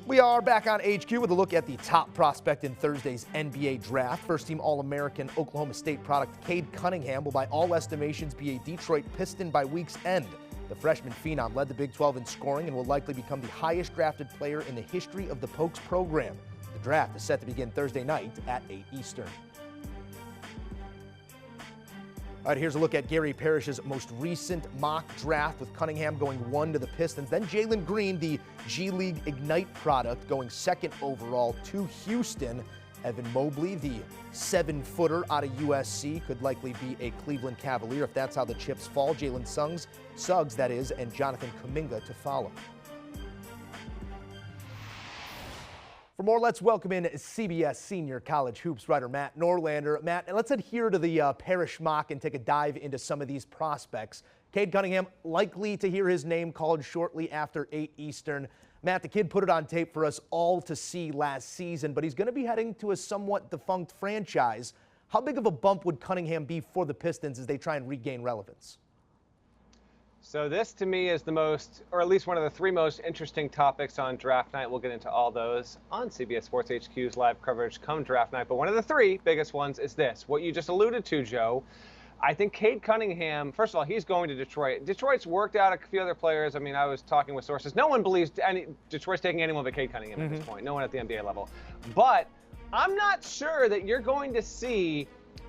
We are back on HQ with a look at the top prospect in Thursday's NBA draft. First-team All-American Oklahoma State product Cade Cunningham will by all estimations be a Detroit Piston by week's end. The freshman phenom led the Big 12 in scoring and will likely become the highest drafted player in the history of the Pokes program. The draft is set to begin Thursday night at 8 Eastern. All right, here's a look at Gary Parrish's most recent mock draft with Cunningham going 1 to the Pistons. Then Jalen Green, the G League Ignite product, going 2nd overall to Houston. Evan Mobley, the 7-footer out of USC, could likely be a Cleveland Cavalier if that's how the chips fall. Jalen Suggs, that is, and Jonathan Kaminga to follow. For more, let's welcome in CBS senior college hoops writer Matt Norlander. Matt, let's adhere to the Parrish mock and take a dive into some of these prospects. Cade Cunningham, likely to hear his name called shortly after 8 Eastern. Matt, the kid put it on tape for us all to see last season, but he's going to be heading to a somewhat defunct franchise. How big of a bump would Cunningham be for the Pistons as they try and regain relevance? So this, to me, is the most, or at least one of the 3 most interesting topics on draft night. We'll get into all those on CBS Sports HQ's live coverage come draft night. But one of the 3 biggest ones is this, what you just alluded to, Joe. I think Cade Cunningham, first of all, he's going to Detroit. Detroit's worked out a few other players. I mean, I was talking with sources. No one believes Detroit's taking anyone but Cade Cunningham at this point. No one at the NBA level. But I'm not sure that you're going to see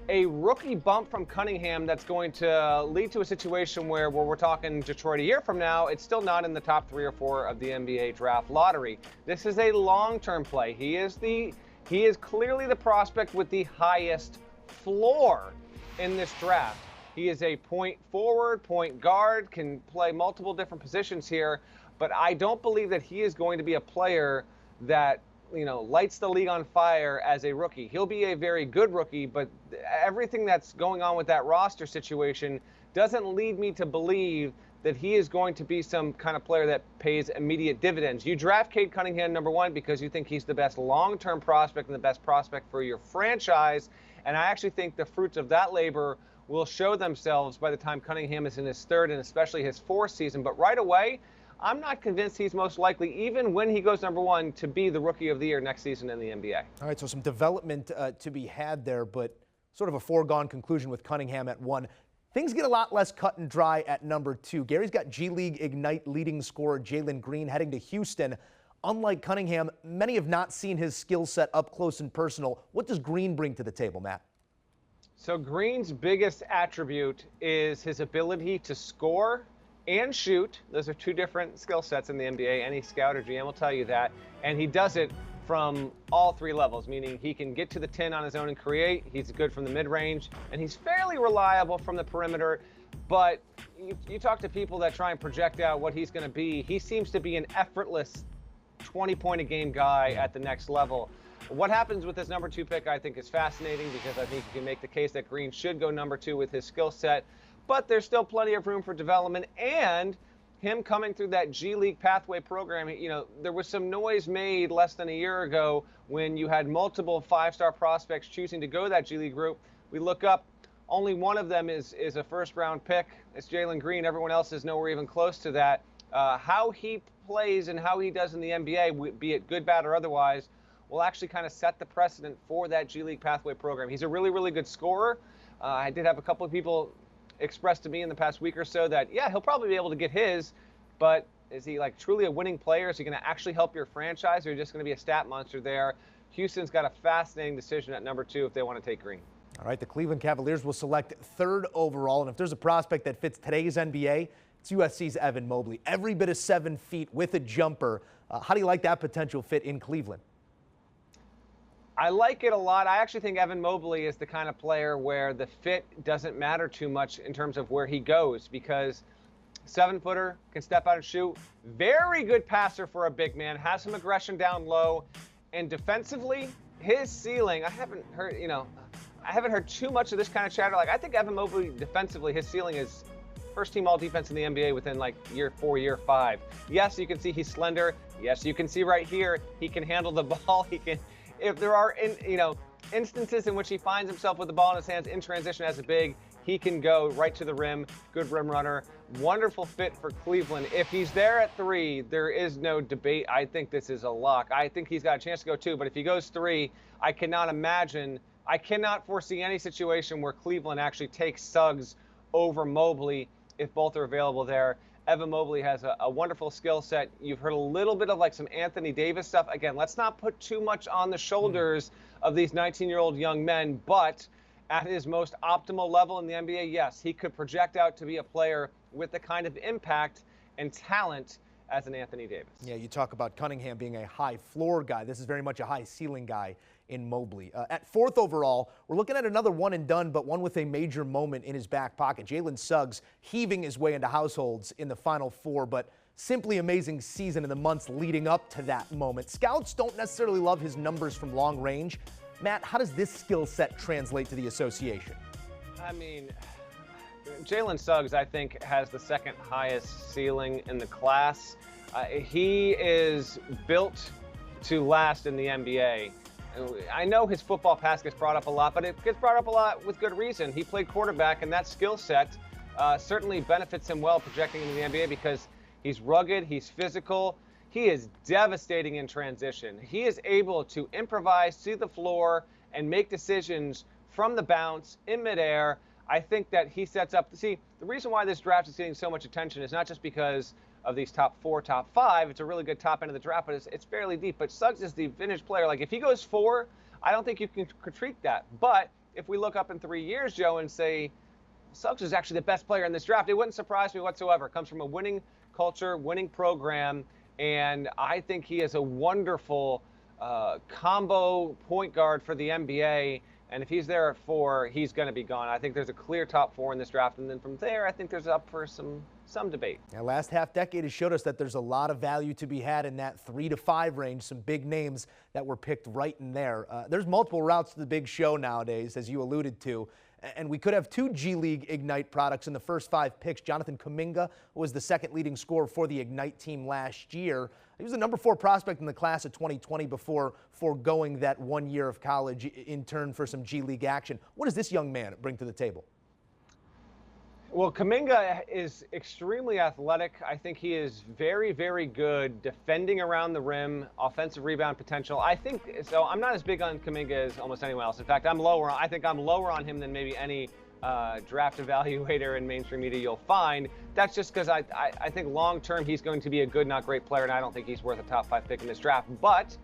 a rookie bump from Cunningham that's going to lead to a situation where we're talking Detroit a year from now, it's still not in the top 3 or 4 of the NBA draft lottery. This is a long-term play. He is clearly the prospect with the highest floor in this draft. He is a point forward, point guard, can play multiple different positions here, but I don't believe that he is going to be a player that lights the league on fire as a rookie. He'll be a very good rookie, but everything that's going on with that roster situation doesn't lead me to believe that he is going to be some kind of player that pays immediate dividends. You draft Cade Cunningham number 1 because you think he's the best long-term prospect and the best prospect for your franchise, and I actually think the fruits of that labor will show themselves by the time Cunningham is in his 3rd and especially his 4th season. But right away, I'm not convinced he's most likely, even when he goes number 1, to be the Rookie of the Year next season in the NBA. All right, so some development to be had there, but sort of a foregone conclusion with Cunningham at 1. Things get a lot less cut and dry at number 2. Gary's got G League Ignite leading scorer Jalen Green heading to Houston. Unlike Cunningham, many have not seen his skill set up close and personal. What does Green bring to the table, Matt? So Green's biggest attribute is his ability to score and shoot. Those are 2 different skill sets in the NBA. Any scout or GM will tell you that. And he does it from all 3 levels, meaning he can get to the 10 on his own and create. He's good from the mid-range, and he's fairly reliable from the perimeter. But you talk to people that try and project out what he's going to be. He seems to be an effortless 20-point-a-game guy at the next level. What happens with this number 2 pick, I think, is fascinating because I think you can make the case that Green should go number 2 with his skill set. But there's still plenty of room for development, and him coming through that G League pathway program, there was some noise made less than a year ago when you had multiple 5-star prospects choosing to go that G League route. We look up, only one of them is a 1st-round pick. It's Jalen Green. Everyone else is nowhere even close to that. How he plays and how he does in the NBA, be it good, bad, or otherwise, will actually kind of set the precedent for that G League pathway program. He's a really, really good scorer. I did have a couple of people expressed to me in the past week or so that, yeah, he'll probably be able to get his, but is he truly a winning player? Is he going to actually help your franchise, or just going to be a stat monster there? Houston's got a fascinating decision at number 2 if they want to take Green. All right, the Cleveland Cavaliers will select 3rd overall, and if there's a prospect that fits today's NBA, it's USC's Evan Mobley. Every bit of 7 feet with a jumper. How do you like that potential fit in Cleveland? I like it a lot. I actually think Evan Mobley is the kind of player where the fit doesn't matter too much in terms of where he goes, because 7-footer, can step out and shoot, very good passer for a big man, has some aggression down low, and defensively, his ceiling, I haven't heard too much of this kind of chatter. I think Evan Mobley defensively, his ceiling is 1st-team all-defense in the NBA within year 4, year 5. Yes, you can see he's slender. Yes, you can see right here, he can handle the ball. If there are, instances in which he finds himself with the ball in his hands in transition as a big, He can go right to the rim, good rim runner, wonderful fit for Cleveland. If he's there at 3, there is no debate. I think this is a lock. I think he's got a chance to go 2, but if he goes 3, I cannot foresee any situation where Cleveland actually takes Suggs over Mobley if both are available there. Evan Mobley has a wonderful skill set. You've heard a little bit of like some Anthony Davis stuff. Again, let's not put too much on the shoulders of these 19-year-old young men, but at his most optimal level in the NBA, yes, he could project out to be a player with the kind of impact and talent as an Anthony Davis. Yeah, you talk about Cunningham being a high floor guy. This is very much a high ceiling guy in Mobley. At 4th overall, we're looking at another one and done, but one with a major moment in his back pocket. Jalen Suggs heaving his way into households in the Final Four, but simply amazing season in the months leading up to that moment. Scouts don't necessarily love his numbers from long range. Matt, how does this skill set translate to the association? I mean, Jalen Suggs, I think, has the 2nd highest ceiling in the class. He is built to last in the NBA. I know his football pass gets brought up a lot, but it gets brought up a lot with good reason. He played quarterback, and that skill set certainly benefits him well projecting into the NBA because he's rugged, he's physical, he is devastating in transition. He is able to improvise, see the floor, and make decisions from the bounce in midair. I think that he sets up. See, the reason why this draft is getting so much attention is not just because of these top 4, top 5. It's a really good top end of the draft, but it's fairly deep. But Suggs is the vintage player. Like, if he goes 4, I don't think you can critique that. But if we look up in 3 years, Joe, and say Suggs is actually the best player in this draft, it wouldn't surprise me whatsoever. Comes from a winning culture, winning program, and I think he is a wonderful combo point guard for the NBA. And if he's there at 4, he's going to be gone. I think there's a clear top 4 in this draft. And then from there, I think there's up for some debate. Now, last half decade has showed us that there's a lot of value to be had in that 3 to 5 range. Some big names that were picked right in there. There's multiple routes to the big show nowadays, as you alluded to. And we could have 2 G League Ignite products in the first 5 picks. Jonathan Kaminga was the 2nd leading scorer for the Ignite team last year. He was the number 4 prospect in the class of 2020 before foregoing that 1 year of college in turn for some G League action. What does this young man bring to the table? Well, Kaminga is extremely athletic. I think he is very, very good defending around the rim, offensive rebound potential. I think so. I'm not as big on Kaminga as almost anyone else. In fact, I think I'm lower on him than maybe any draft evaluator in mainstream media you'll find. That's just because I think long term he's going to be a good, not great player, and I don't think he's worth a top 5 pick in this draft. But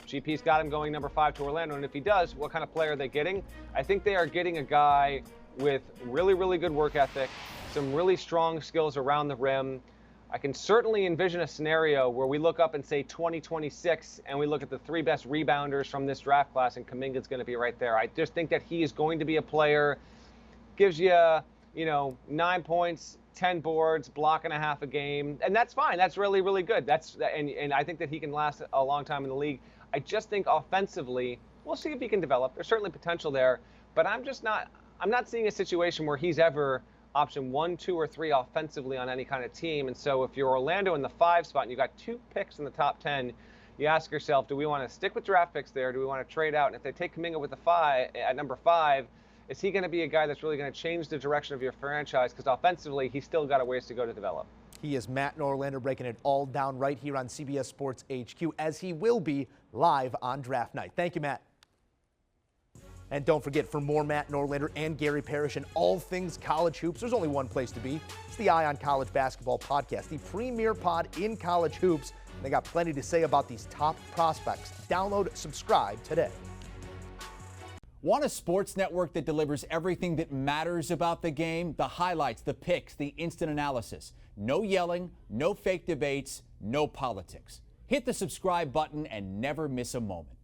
GP's got him going number 5 to Orlando, and if he does, what kind of player are they getting? I think they are getting a guy with really, really good work ethic, some really strong skills around the rim. I can certainly envision a scenario where we look up and say 2026 and we look at the 3 best rebounders from this draft class, and Kaminga's going to be right there. I just think that he is going to be a player, gives you, 9 points, 10 boards, block and a half a game, and that's fine. That's really, really good. And I think that he can last a long time in the league. I just think offensively, we'll see if he can develop. There's certainly potential there, but I'm not seeing a situation where he's ever option 1, 2, or 3 offensively on any kind of team. And so if you're Orlando in the 5 spot and you got 2 picks in the top 10, you ask yourself, do we want to stick with draft picks there? Do we want to trade out? And if they take Kaminga with the 5 at number 5, is he going to be a guy that's really going to change the direction of your franchise? Because offensively, he's still got a ways to go to develop. He is Matt Norlander, breaking it all down right here on CBS Sports HQ, as he will be live on draft night. Thank you, Matt. And don't forget, for more Matt Norlander and Gary Parrish and all things college hoops, there's only one place to be. It's the Eye on College Basketball podcast, the premier pod in college hoops. And they got plenty to say about these top prospects. Download, subscribe today. Want a sports network that delivers everything that matters about the game? The highlights, the picks, the instant analysis. No yelling, no fake debates, no politics. Hit the subscribe button and never miss a moment.